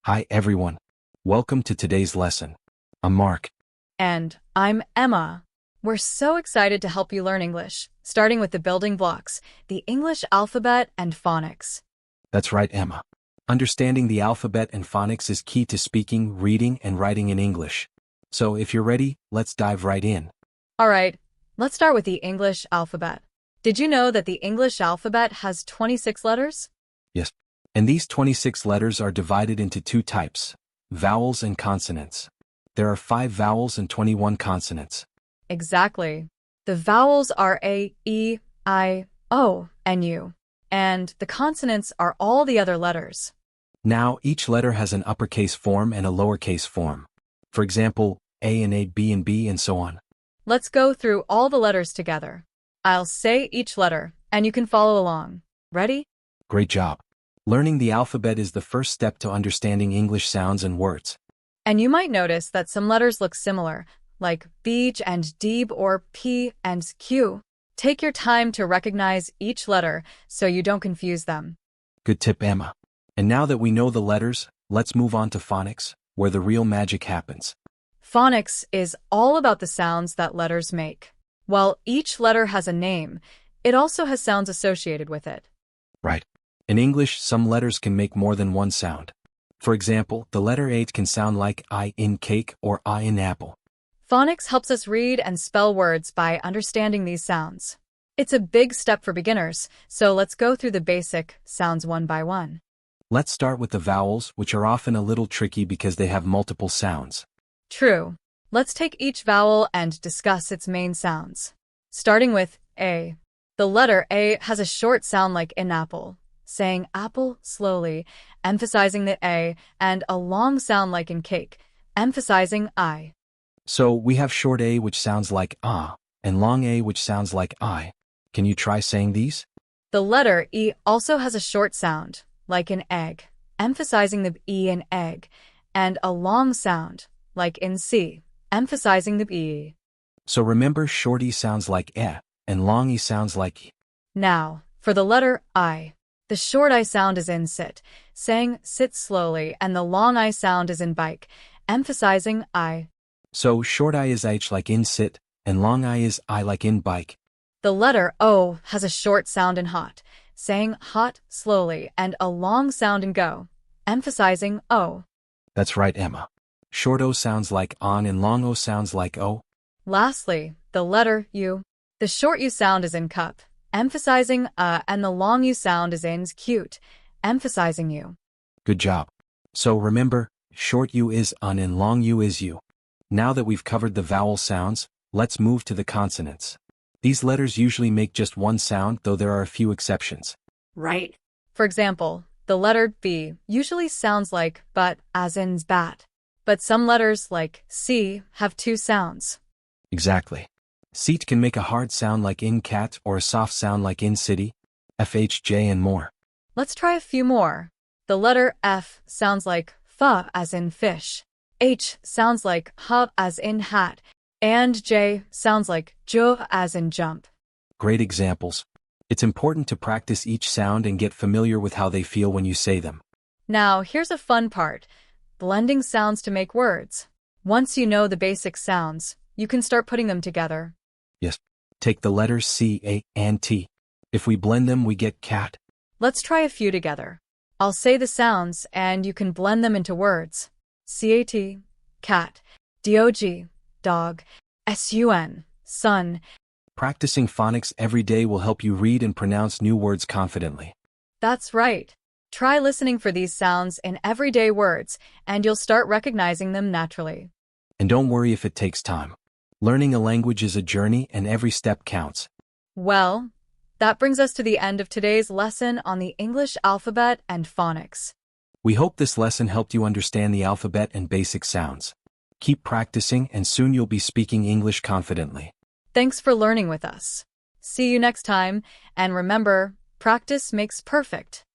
Hi everyone. Welcome to today's lesson. I'm Mark. And I'm Emma. We're so excited to help you learn English, starting with the building blocks, the English alphabet and phonics. That's right, Emma. Understanding the alphabet and phonics is key to speaking, reading, and writing in English. So if you're ready, let's dive right in. All right, let's start with the English alphabet. Did you know that the English alphabet has 26 letters? Yes. And these 26 letters are divided into two types, vowels and consonants. There are 5 vowels and 21 consonants. Exactly. The vowels are A, E, I, O, and U. And the consonants are all the other letters. Now, each letter has an uppercase form and a lowercase form. For example, A and A, B and B, and so on. Let's go through all the letters together. I'll say each letter, and you can follow along. Ready? Great job. Learning the alphabet is the first step to understanding English sounds and words. And you might notice that some letters look similar, like beach and deeb or P and Q. Take your time to recognize each letter so you don't confuse them. Good tip, Emma. And now that we know the letters, let's move on to phonics, where the real magic happens. Phonics is all about the sounds that letters make. While each letter has a name, it also has sounds associated with it. Right. In English, some letters can make more than one sound. For example, the letter H can sound like I in cake or I in apple. Phonics helps us read and spell words by understanding these sounds. It's a big step for beginners, so let's go through the basic sounds one by one. Let's start with the vowels, which are often a little tricky because they have multiple sounds. True. Let's take each vowel and discuss its main sounds. Starting with A. The letter A has a short sound like in apple, saying apple slowly, emphasizing the A, and a long sound like in cake, emphasizing I. So we have short A which sounds like ah, and long A which sounds like I. Can you try saying these? The letter E also has a short sound, like in egg, emphasizing the E in egg, and a long sound, like in C, emphasizing the E. So remember, short E sounds like eh, and long E sounds like e. Now, for the letter I. The short I sound is in sit, saying sit slowly, and the long I sound is in bike, emphasizing I. So short I is H like in sit, and long I is I like in bike. The letter O has a short sound in hot, saying hot slowly, and a long sound in go, emphasizing O. That's right, Emma. Short O sounds like on and long O sounds like O. Lastly, the letter U. The short U sound is in cup, emphasizing and the long U sound is in cute, emphasizing U. Good job. So remember, short U is un and long U is U. Now that we've covered the vowel sounds, let's move to the consonants. These letters usually make just one sound, though there are a few exceptions. Right. For example, the letter B usually sounds like but as in bat. But some letters like C have 2 sounds. Exactly. Seat can make a hard sound like in cat or a soft sound like in city, FHJ and more. Let's try a few more. The letter F sounds like fa as in fish. H sounds like ha as in hat. And J sounds like jo as in jump. Great examples. It's important to practice each sound and get familiar with how they feel when you say them. Now, here's a fun part. Blending sounds to make words. Once you know the basic sounds, you can start putting them together. Yes. Take the letters C, A, and T. If we blend them, we get cat. Let's try a few together. I'll say the sounds, and you can blend them into words. CAT, cat. DOG, dog. SUN, sun. Practicing phonics every day will help you read and pronounce new words confidently. That's right. Try listening for these sounds in everyday words, and you'll start recognizing them naturally. And don't worry if it takes time. Learning a language is a journey, and every step counts. Well, that brings us to the end of today's lesson on the English alphabet and phonics. We hope this lesson helped you understand the alphabet and basic sounds. Keep practicing, and soon you'll be speaking English confidently. Thanks for learning with us. See you next time, and remember, practice makes perfect.